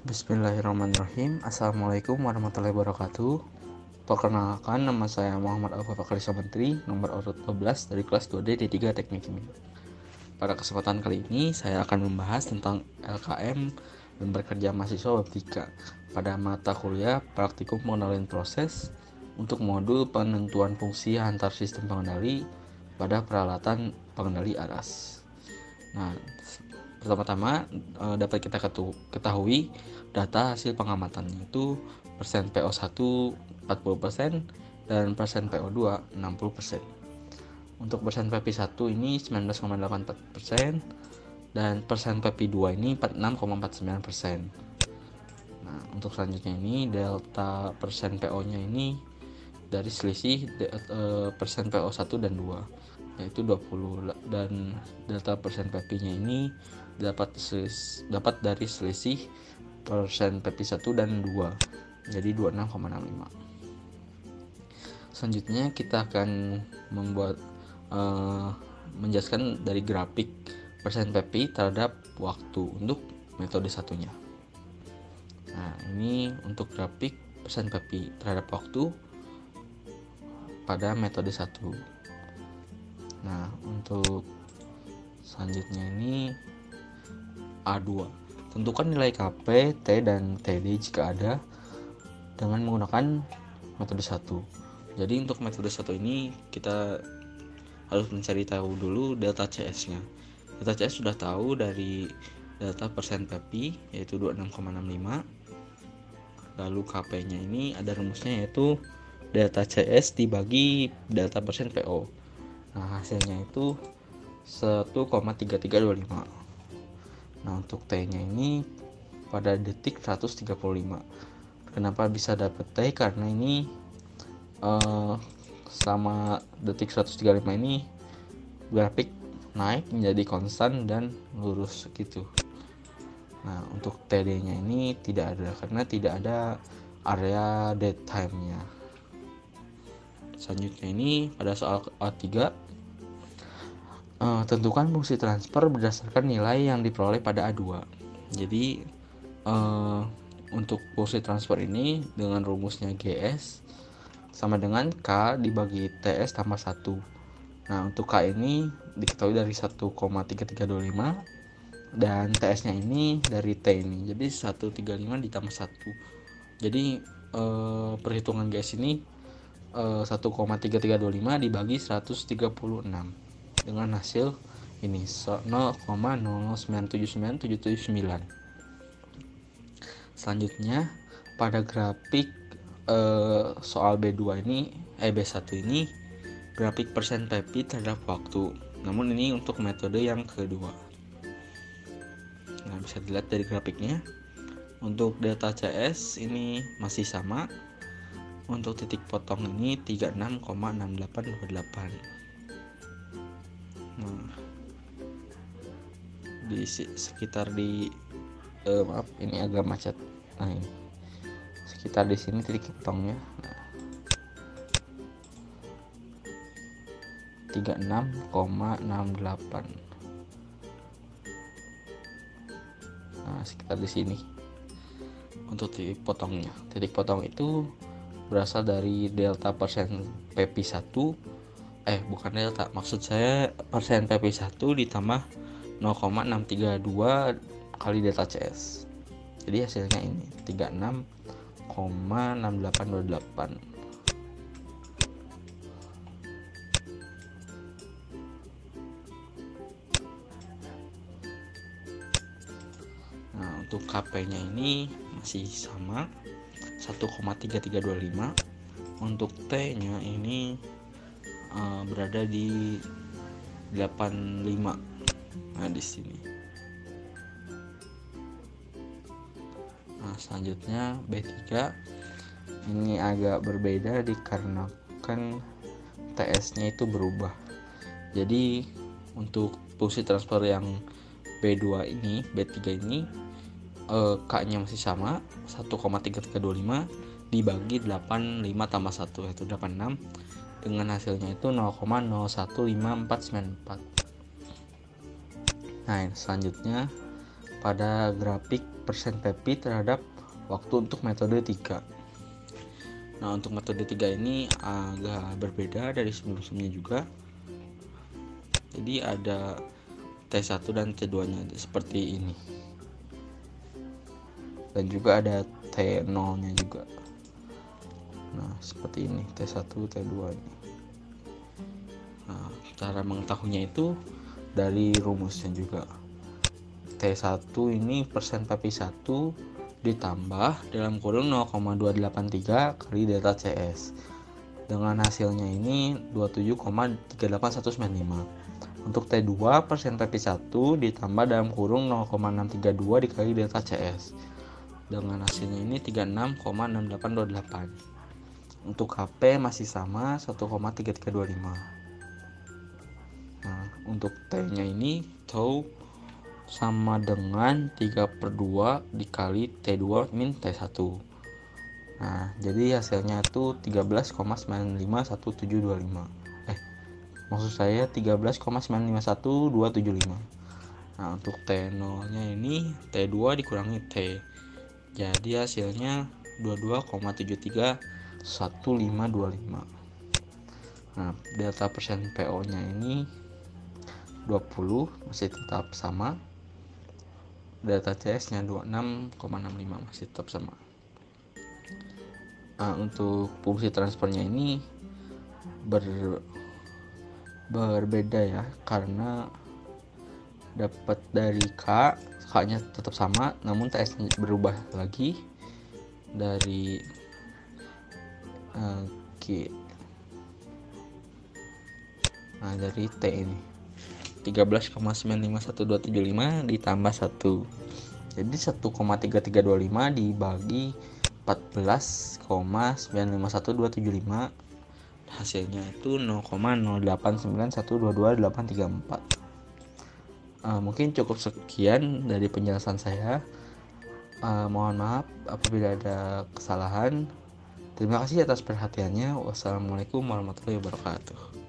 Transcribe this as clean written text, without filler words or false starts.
Bismillahirrahmanirrahim. Assalamualaikum warahmatullahi wabarakatuh. Perkenalkan, nama saya Muhammad Alfa Fakrisa Menteri, nomor urut 12 dari kelas 2D D3 Teknik Kimia. Pada kesempatan kali ini saya akan membahas tentang LKM dan bekerja mahasiswa bab 3 pada mata kuliah praktikum pengendalian proses untuk modul penentuan fungsi antar sistem pengendali pada peralatan pengendali aras. Nah, pertama-tama dapat kita ketahui data hasil pengamatannya itu persen PO1 40% dan persen PO2 60%. Untuk persen PP1 ini 19,84% dan persen PP2 ini 46,49%. Nah, untuk selanjutnya ini delta persen PO-nya ini dari selisih persen PO1 dan 2 yaitu 20, dan delta persen PP-nya ini dapat dari selisih persen PP1 dan 2 jadi 26,65. Selanjutnya kita akan menjelaskan dari grafik persen PP terhadap waktu untuk metode satunya. Nah, ini untuk grafik persen PP terhadap waktu pada metode 1. Nah, untuk selanjutnya ini A2. Tentukan nilai KP, T, dan TD jika ada dengan menggunakan metode 1. Jadi untuk metode 1 ini kita harus mencari tahu dulu delta CS-nya. Delta CS sudah tahu dari delta persen PP yaitu 26,65. Lalu KP-nya ini ada rumusnya yaitu delta CS dibagi delta persen PO. Nah, hasilnya itu 1,3325. Nah, untuk T-nya ini pada detik 135. Kenapa bisa dapat T? Karena ini selama detik 135 ini grafik naik menjadi konstan dan lurus gitu. Nah, untuk TD-nya ini tidak ada karena tidak ada area dead time-nya. Selanjutnya ini pada soal A3, tentukan fungsi transfer berdasarkan nilai yang diperoleh pada A2. Jadi untuk fungsi transfer ini dengan rumusnya GS sama dengan K dibagi TS tambah 1. Nah, untuk K ini diketahui dari 1,3325 dan TS-nya ini dari T ini. Jadi 135 ditambah 1. Jadi perhitungan GS ini 1,3325 dibagi 136 dengan hasil ini 0,0097979. Selanjutnya pada grafik soal B2 ini B1 ini grafik persen PP terhadap waktu. Namun ini untuk metode yang kedua. Nah, bisa dilihat dari grafiknya. Untuk delta CS ini masih sama. Untuk titik potong ini 36,6828. Nah, di sekitar di maaf ini agak macet. Nah, ini sekitar di sini titik potongnya. Nah, 36,68. Nah, sekitar di sini untuk titik potongnya. Titik potong itu berasal dari delta persen PP1 bukan delta, maksud saya persen PP1 ditambah 0,632 kali delta CS. Jadi hasilnya ini 36,6828. Nah, untuk KP-nya ini masih sama 1,3325. Untuk T-nya ini berada di 85. Nah, di sini. Nah, selanjutnya B3 ini agak berbeda dikarenakan TS-nya itu berubah. Jadi untuk fungsi transfer yang B2 ini, B3 ini K-nya masih sama 1,3325 dibagi 85 tambah 1 yaitu 86 dengan hasilnya itu 0,015494. Nah, selanjutnya pada grafik persen PP terhadap waktu untuk metode 3. Nah, untuk metode 3 ini agak berbeda dari sebelum-sebelumnya juga. Jadi ada T1 dan T2 nya seperti ini, dan juga ada T0 nya juga. Nah, seperti ini T1 T2 ini. Nah, cara mengetahuinya itu dari rumusnya juga. T1 ini persen PP1 ditambah dalam kurung 0,283 kali delta CS. Dengan hasilnya ini 27,38195. Untuk T2 persen PP1 ditambah dalam kurung 0,632 dikali delta CS. Dengan hasilnya ini 36,6828. Untuk HP masih sama 1,3325. Nah, untuk T-nya ini tau sama dengan 3/2 dikali T2 min T1. Nah, jadi hasilnya itu 13,95175. Maksud saya 13,951.275. Nah, untuk T0 nya ini T2 dikurangi T, jadi hasilnya 22,731525. Nah, delta persen PO nya ini 20, masih tetap sama. Delta CS nya 26,65, masih tetap sama. Nah, untuk fungsi transfernya ini berbeda ya, karena dapat dari K nya tetap sama, namun TS nya berubah lagi dari Q. Nah, dari T ini 13,951275 ditambah 1, jadi 1,3325 dibagi 14,951275, hasilnya itu 0,0891222834. Mungkin cukup sekian dari penjelasan saya. Mohon maaf apabila ada kesalahan. Terima kasih atas perhatiannya. Wassalamualaikum warahmatullahi wabarakatuh.